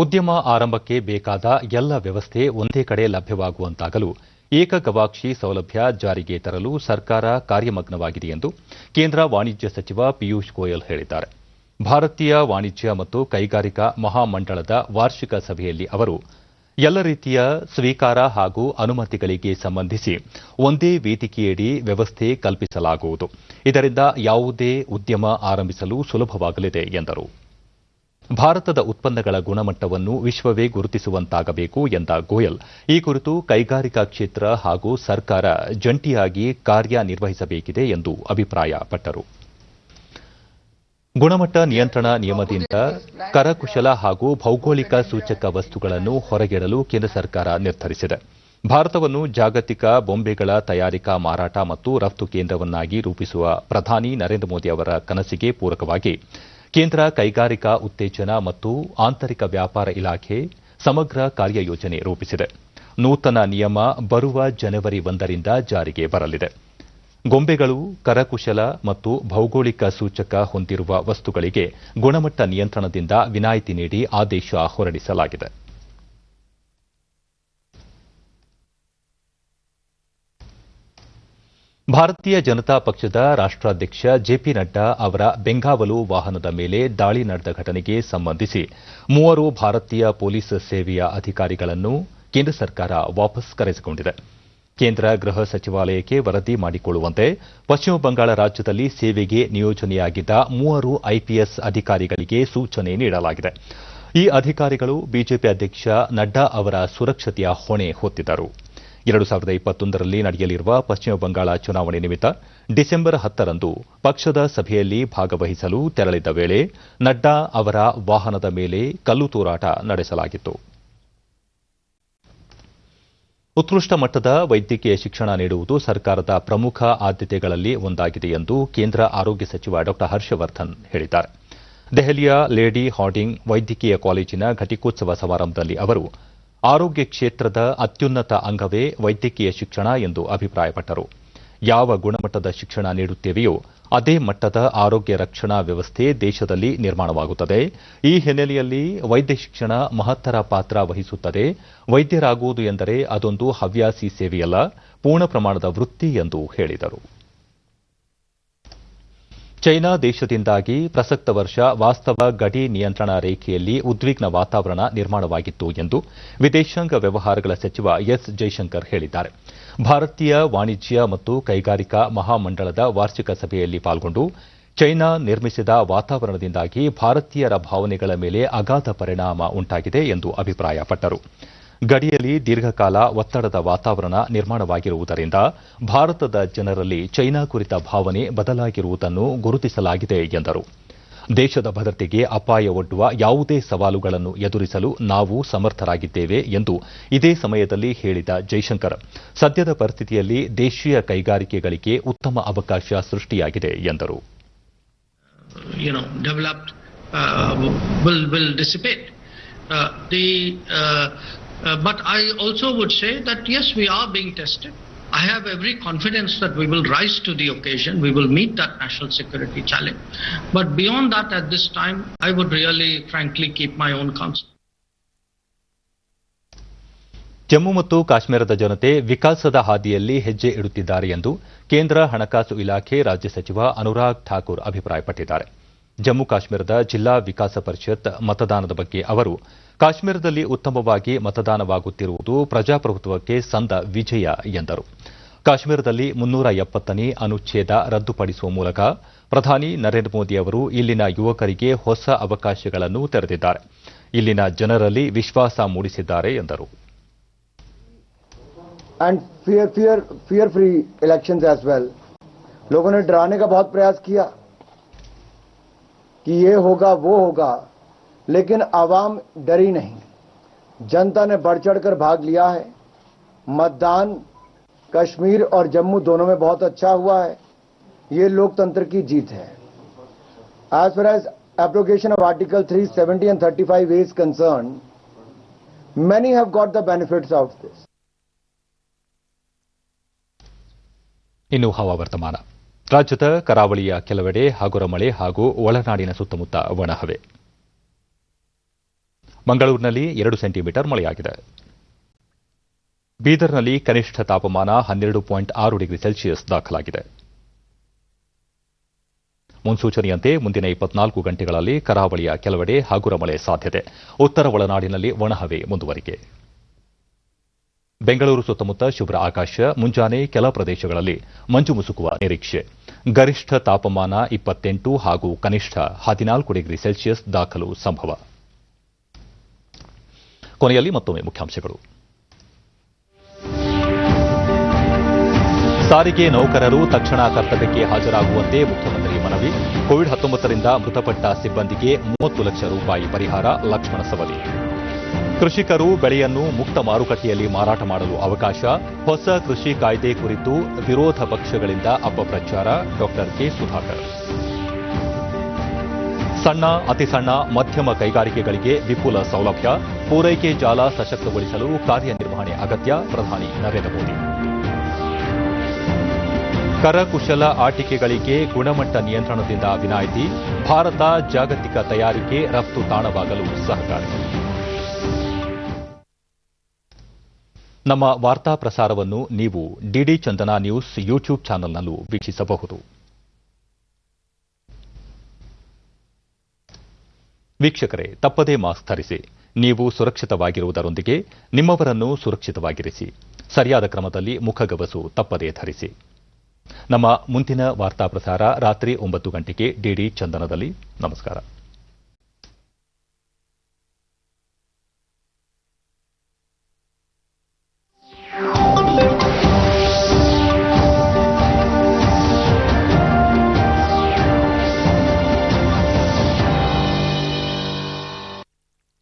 ಉದ್ಯಮ ಆರಂಭಕ್ಕೆ ಬೇಕಾದ ಎಲ್ಲ ವ್ಯವಸ್ಥೆ ಒಂದೇ ಕಡೆ ಲಭ್ಯವಾಗುವಂತಾಗಲು ಏಕ ಗವಾಕ್ಷಿ ಸೌಲಭ್ಯ ಜಾರಿಗೆ ತರಲು ಸರ್ಕಾರ ಕಾರ್ಯಮಗ್ನವಾಗಿದೆ ಎಂದು ಕೇಂದ್ರ ವಾಣಿಜ್ಯ ಸಚಿವ ಪಿಯೂಷ್ ಗೋಯಲ್ ಹೇಳಿದ್ದಾರೆ. ಭಾರತೀಯ ವಾಣಿಜ್ಯ ಮತ್ತು ಕೈಗಾರಿಕಾ ಮಹಾಮಂಡಳದ ವಾರ್ಷಿಕ ಸಭೆಯಲ್ಲಿ ಅವರು ಎಲ್ಲ ರೀತಿಯ ಸ್ವೀಕಾರ ಹಾಗೂ ಅನುಮತಿಗಳಿಗೆ ಸಂಬಂಧಿಸಿ ಒಂದೇ ವೇದಿಕೆಯಡಿ ವ್ಯವಸ್ಥೆ ಕಲ್ಪಿಸಲಾಗುವುದು. ಇದರಿಂದ ಯಾವುದೇ ಉದ್ಯಮ ಆರಂಭಿಸಲು ಸುಲಭವಾಗಲಿದೆ ಎಂದರು. ಭಾರತದ ಉತ್ಪನ್ನಗಳ ಗುಣಮಟ್ಟವನ್ನು ವಿಶ್ವವೇ ಗುರುತಿಸುವಂತಾಗಬೇಕು ಎಂದ ಗೋಯಲ್, ಈ ಕುರಿತು ಕೈಗಾರಿಕಾ ಕ್ಷೇತ್ರ ಹಾಗೂ ಸರ್ಕಾರ ಜಂಟಿಯಾಗಿ ಕಾರ್ಯನಿರ್ವಹಿಸಬೇಕಿದೆ ಎಂದು ಅಭಿಪ್ರಾಯಪಟ್ಟರು. ಗುಣಮಟ್ಟ ನಿಯಂತ್ರಣ ನಿಯಮದಿಂದ ಕರಕುಶಲ ಹಾಗೂ ಭೌಗೋಳಿಕ ಸೂಚಕ ವಸ್ತುಗಳನ್ನು ಹೊರಗಿಡಲು ಕೇಂದ್ರ ಸರ್ಕಾರ ನಿರ್ಧರಿಸಿದೆ. ಭಾರತವನ್ನು ಜಾಗತಿಕ ಬೊಂಬೆಗಳ ತಯಾರಿಕಾ ಮಾರಾಟ ಮತ್ತು ರಫ್ತು ಕೇಂದ್ರವನ್ನಾಗಿ ರೂಪಿಸುವ ಪ್ರಧಾನಿ ನರೇಂದ್ರ ಮೋದಿ ಅವರ ಕನಸಿಗೆ ಪೂರಕವಾಗಿ ಕೇಂದ್ರ ಕೈಗಾರಿಕಾ ಉತ್ತೇಜನ ಮತ್ತು ಆಂತರಿಕ ವ್ಯಾಪಾರ ಇಲಾಖೆ ಸಮಗ್ರ ಕಾರ್ಯಯೋಜನೆ ರೂಪಿಸಿದೆ. ನೂತನ ನಿಯಮ ಬರುವ ಜನವರಿ 1ರಿಂದ ಜಾರಿಗೆ ಬರಲಿದೆ. ಗೊಂಬೆಗಳು, ಕರಕುಶಲ ಮತ್ತು ಭೌಗೋಳಿಕ ಸೂಚಕ ಹೊಂದಿರುವ ವಸ್ತುಗಳಿಗೆ ಗುಣಮಟ್ಟ ನಿಯಂತ್ರಣದಿಂದ ವಿನಾಯಿತಿ ನೀಡಿ ಆದೇಶ ಹೊರಡಿಸಲಾಗಿದೆ. ಭಾರತೀಯ ಜನತಾ ಪಕ್ಷದ ರಾಷ್ಟ್ರಾಧ್ಯಕ್ಷ ಜೆಪಿ ನಡ್ಡಾ ಅವರ ಬೆಂಗಾವಲು ವಾಹನದ ಮೇಲೆ ದಾಳಿ ನಡೆದ ಘಟನೆಗೆ ಸಂಬಂಧಿಸಿ 3 ಭಾರತೀಯ ಪೊಲೀಸ್ ಸೇವೆಯ ಅಧಿಕಾರಿಗಳನ್ನು ಕೇಂದ್ರ ಸರ್ಕಾರ ವಾಪಸ್ ಕರೆಸಿಕೊಂಡಿದೆ. ಕೇಂದ್ರ ಗೃಹ ಸಚಿವಾಲಯಕ್ಕೆ ವರದಿ ಮಾಡಿಕೊಳ್ಳುವಂತೆ ಪಶ್ಚಿಮ ಬಂಗಾಳ ರಾಜ್ಯದಲ್ಲಿ ಸೇವೆಗೆ ನಿಯೋಜನೆಯಾಗಿದ್ದ 3 ಐಪಿಎಸ್ ಅಧಿಕಾರಿಗಳಿಗೆ ಸೂಚನೆ ನೀಡಲಾಗಿದೆ. ಈ ಅಧಿಕಾರಿಗಳು ಬಿಜೆಪಿ ಅಧ್ಯಕ್ಷ ನಡ್ಡಾ ಅವರ ಸುರಕ್ಷತೆಯ ಹೊಣೆ ಹೊತ್ತಿದ್ದರು. 2021ರಲ್ಲಿ ನಡೆಯಲಿರುವ ಪಶ್ಚಿಮ ಬಂಗಾಳ ಚುನಾವಣೆ ನಿಮಿತ್ತ ಡಿಸೆಂಬರ್ 10ರಂದು ಪಕ್ಷದ ಸಭೆಯಲ್ಲಿ ಭಾಗವಹಿಸಲು ತೆರಳಿದ್ದ ವೇಳೆ ನಡ್ಡಾ ಅವರ ವಾಹನದ ಮೇಲೆ ಕಲ್ಲು ತೂರಾಟ ನಡೆಸಲಾಗಿತ್ತು. ಉತ್ಕೃಷ್ಟ ಮಟ್ಟದ ವೈದ್ಯಕೀಯ ಶಿಕ್ಷಣ ನೀಡುವುದು ಸರ್ಕಾರದ ಪ್ರಮುಖ ಆದ್ಯತೆಗಳಲ್ಲಿ ಒಂದಾಗಿದೆ ಎಂದು ಕೇಂದ್ರ ಆರೋಗ್ಯ ಸಚಿವ ಡಾ ಹರ್ಷವರ್ಧನ್ ಹೇಳಿದ್ದಾರೆ. ದೆಹಲಿಯ ಲೇಡಿ ಹಾರ್ಡಿಂಗ್ ವೈದ್ಯಕೀಯ ಕಾಲೇಜಿನ ಘಟಿಕೋತ್ಸವ ಸಮಾರಂಭದಲ್ಲಿ ಅವರು ಆರೋಗ್ಯ ಕ್ಷೇತ್ರದ ಅತ್ಯುನ್ನತ ಅಂಗವೇ ವೈದ್ಯಕೀಯ ಶಿಕ್ಷಣ ಎಂದು ಅಭಿಪ್ರಾಯಪಟ್ಟರು. ಯಾವ ಗುಣಮಟ್ಟದ ಶಿಕ್ಷಣ ನೀಡುತ್ತೇವೆಯೋ ಅದೇ ಮಟ್ಟದ ಆರೋಗ್ಯ ರಕ್ಷಣಾ ವ್ಯವಸ್ಥೆ ದೇಶದಲ್ಲಿ ನಿರ್ಮಾಣವಾಗುತ್ತದೆ. ಈ ಹಿನ್ನೆಲೆಯಲ್ಲಿ ವೈದ್ಯ ಶಿಕ್ಷಣ ಮಹತ್ತರ ಪಾತ್ರ ವಹಿಸುತ್ತದೆ. ವೈದ್ಯರಾಗುವುದು ಎಂದರೆ ಅದೊಂದು ಹವ್ಯಾಸಿ ಸೇವೆಯಲ್ಲ, ಪೂರ್ಣ ಪ್ರಮಾಣದ ವೃತ್ತಿ ಎಂದು ಹೇಳಿದರು. ಚೈನಾ ದೇಶದಿಂದಾಗಿ ಪ್ರಸಕ್ತ ವರ್ಷ ವಾಸ್ತವ ಗಡಿ ನಿಯಂತ್ರಣ ರೇಖೆಯಲ್ಲಿ ಉದ್ವಿಗ್ನ ವಾತಾವರಣ ನಿರ್ಮಾಣವಾಗಿತ್ತು ಎಂದು ವಿದೇಶಾಂಗ ವ್ಯವಹಾರಗಳ ಸಚಿವ ಎಸ್ ಜೈಶಂಕರ್ ಹೇಳಿದ್ದಾರೆ. ಭಾರತೀಯ ವಾಣಿಜ್ಯ ಮತ್ತು ಕೈಗಾರಿಕಾ ಮಹಾಮಂಡಳದ ವಾರ್ಷಿಕ ಸಭೆಯಲ್ಲಿ ಪಾಲ್ಗೊಂಡು ಚೈನಾ ನಿರ್ಮಿಸಿದ ವಾತಾವರಣದಿಂದಾಗಿ ಭಾರತೀಯರ ಭಾವನೆಗಳ ಮೇಲೆ ಅಗಾಧ ಪರಿಣಾಮ ಉಂಟಾಗಿದೆ ಎಂದು ಅಭಿಪ್ರಾಯಪಟ್ಟರು. ಗಡಿಯಲ್ಲಿ ದೀರ್ಘಕಾಲ ಒತ್ತಡದ ವಾತಾವರಣ ನಿರ್ಮಾಣವಾಗಿರುವುದರಿಂದ ಭಾರತದ ಜನರಲ್ಲಿ ಚೈನಾ ಕುರಿತ ಭಾವನೆ ಬದಲಾಗಿರುವುದನ್ನು ಗುರುತಿಸಲಾಗಿದೆ ಎಂದರು. ದೇಶದ ಭದ್ರತೆಗೆ ಅಪಾಯ ಒಡ್ಡುವ ಯಾವುದೇ ಸವಾಲುಗಳನ್ನು ಎದುರಿಸಲು ನಾವು ಸಮರ್ಥರಾಗಿದ್ದೇವೆ ಎಂದು ಇದೇ ಸಮಯದಲ್ಲಿ ಹೇಳಿದ ಜೈಶಂಕರ್, ಸದ್ಯದ ಪರಿಸ್ಥಿತಿಯಲ್ಲಿ ದೇಶೀಯ ಕೈಗಾರಿಕೆಗಳಿಗೆ ಉತ್ತಮ ಅವಕಾಶ ಸೃಷ್ಟಿಯಾಗಿದೆ ಎಂದರು. But I also would say that yes, we are being tested. I have every confidence that we will rise to the occasion. We will meet that national security challenge. But beyond that, at this time, I would really, frankly, keep my own counsel. Jammu ಮತ್ತು ಕಾಶ್ಮೀರದ ಜನತೆ ವಿಕಾಸದ ಹಾದಿಯಲ್ಲಿ ಹೆಜ್ಜೆ ಇಡುತ್ತಿದ್ದಾರೆ ಎಂದು ಕೇಂದ್ರ ಹಣಕಾಸು ಇಲಾಖೆ ರಾಜ್ಯ ಸಚಿವ ಅನುರಾಗ್ ಠಾಕೂರ್ ಅಭಿಪ್ರಾಯಪಟ್ಟಿದ್ದಾರೆ. ಜಮ್ಮು ಕಾಶ್ಮೀರದ ಜಿಲ್ಲಾ ವಿಕಾಸ ಪರಿಷತ್ ಮತದಾನದ ಬಗ್ಗೆ ಅವರು, ಕಾಶ್ಮೀರದಲ್ಲಿ ಉತ್ತಮವಾಗಿ ಮತದಾನವಾಗುತ್ತಿರುವುದು ಪ್ರಜಾಪ್ರಭುತ್ವಕ್ಕೆ ಸಂದ ವಿಜಯ ಎಂದರು. ಕಾಶ್ಮೀರದಲ್ಲಿ 370ನೇ ಅನುಚ್ಛೇದ ರದ್ದುಪಡಿಸುವ ಮೂಲಕ ಪ್ರಧಾನಿ ನರೇಂದ್ರ ಮೋದಿ ಅವರು ಇಲ್ಲಿನ ಯುವಕರಿಗೆ ಹೊಸ ಅವಕಾಶಗಳನ್ನು ತೆರೆದಿದ್ದಾರೆ. ಇಲ್ಲಿನ ಜನರಲ್ಲಿ ವಿಶ್ವಾಸ ಮೂಡಿಸಿದ್ದಾರೆ ಎಂದರು. And fear free elections as well. लोगों ने डराने का बहुत प्रयास किया कि ये होगा वो होगा, लेकिन आवाम डरी नहीं. जनता ने बढ़ चढ़कर भाग लिया है. मतदान कश्मीर और जम्मू दोनों में बहुत अच्छा हुआ है. ये लोकतंत्र की जीत है. As far as application of Article 370 and 35A is concerned, many have got the benefits of this. ಇನ್ನು ಹವಾವರ್ತಮಾನ. ರಾಜ್ಯದ ಕರಾವಳಿಯ ಕೆಲವೆಡೆ ಹಗುರ ಮಳೆ ಹಾಗೂ ಒಳನಾಡಿನ ಸುತ್ತಮುತ್ತ ಒಣಹವೆ. ಮಂಗಳೂರಿನಲ್ಲಿ 2 ಸೆಂಟಿಮೀಟರ್ ಮಳೆಯಾಗಿದೆ. ಬೀದರ್ನಲ್ಲಿ ಕನಿಷ್ಠ ತಾಪಮಾನ 12.6 ಡಿಗ್ರಿ ಸೆಲ್ಸಿಯಸ್ ದಾಖಲಾಗಿದೆ. ಮುನ್ಸೂಚನೆಯಂತೆ ಮುಂದಿನ 24 ಗಂಟೆಗಳಲ್ಲಿ ಕರಾವಳಿಯ ಕೆಲವೆಡೆ ಹಗುರ ಮಳೆ ಸಾಧ್ಯತೆ. ಉತ್ತರ ಒಳನಾಡಿನಲ್ಲಿ ಒಣಹವೆ ಮುಂದುವರಿಕೆ. ಬೆಂಗಳೂರು ಸುತ್ತಮುತ್ತ ಶುಭ್ರ ಆಕಾಶ. ಮುಂಜಾನೆ ಕೆಲ ಪ್ರದೇಶಗಳಲ್ಲಿ ಮಂಜು ಮುಸುಕುವ ನಿರೀಕ್ಷೆ. ಗರಿಷ್ಠ ತಾಪಮಾನ 28 ಹಾಗೂ ಕನಿಷ್ಠ 14 ಡಿಗ್ರಿ ಸೆಲ್ಸಿಯಸ್ ದಾಖಲು ಸಂಭವ. ಕೊನೆಯಲ್ಲಿ ಮತ್ತೊಮ್ಮೆ ಮುಖ್ಯಾಂಶಗಳು. ಸಾರಿಗೆ ನೌಕರರು ತಕ್ಷಣ ಕರ್ತವ್ಯಕ್ಕೆ ಹಾಜರಾಗುವಂತೆ ಮುಖ್ಯಮಂತ್ರಿ ಮನವಿ. ಮನವಿ. ಕೋವಿಡ್-19ರಿಂದ ಮೃತಪಟ್ಟ ಸಿಬ್ಬಂದಿಗೆ 30 ಲಕ್ಷ ರೂಪಾಯಿ ಪರಿಹಾರ. ಲಕ್ಷ್ಮಣ ಸವದಿ. ಕೃಷಿಕರು ಬೆಳೆಯನ್ನು ಮುಕ್ತ ಮಾರುಕಟ್ಟೆಯಲ್ಲಿ ಮಾರಾಟ ಮಾಡಲು ಅವಕಾಶ. ಹೊಸ ಕೃಷಿ ಕಾಯ್ದೆ ಕುರಿತು ವಿರೋಧ ಪಕ್ಷಗಳಿಂದ ಅಪಪ್ರಚಾರ. ಡಾ ಕೆ ಸುಧಾಕರ್. ಸಣ್ಣ, ಅತಿ ಸಣ್ಣ, ಮಧ್ಯಮ ಕೈಗಾರಿಕೆಗಳಿಗೆ ವಿಪುಲ ಸೌಲಭ್ಯ. ಪೂರೈಕೆ ಜಾಲ ಸಶಕ್ತಗೊಳಿಸಲು ಕಾರ್ಯನಿರ್ವಹಣೆ ಅಗತ್ಯ. ಪ್ರಧಾನಿ ನರೇಂದ್ರ ಮೋದಿ. ಕರಕುಶಲ ಆಟಿಕೆಗಳಿಗೆ ಗುಣಮಟ್ಟ ನಿಯಂತ್ರಣದಿಂದ ವಿನಾಯಿತಿ. ಭಾರತ ಜಾಗತಿಕ ತಯಾರಿಕೆ ರಫ್ತು ತಾಣವಾಗಲು ಸಹಕಾರಿ. ನಮ್ಮ ವಾರ್ತಾ ಪ್ರಸಾರವನ್ನು ನೀವು ಡಿಡಿ ಚಂದನ ನ್ಯೂಸ್ ಯೂಟ್ಯೂಬ್ ಚಾನೆಲ್ನಲ್ಲೂ ವೀಕ್ಷಿಸಬಹುದು. ವೀಕ್ಷಕರೇ, ತಪ್ಪದೇ ಮಾಸ್ಕ್ ಧರಿಸಿ. ನೀವು ಸುರಕ್ಷಿತವಾಗಿರುವುದರೊಂದಿಗೆ ನಿಮ್ಮವರನ್ನು ಸುರಕ್ಷಿತವಾಗಿರಿಸಿ. ಸರಿಯಾದ ಕ್ರಮದಲ್ಲಿ ಮುಖಗವಸು ತಪ್ಪದೇ ಧರಿಸಿ. ನಮ್ಮ ಮುಂದಿನ ವಾರ್ತಾ ಪ್ರಸಾರ ರಾತ್ರಿ 9 ಗಂಟೆಗೆ ಡಿಡಿ ಚಂದನದಲ್ಲಿ. ನಮಸ್ಕಾರ.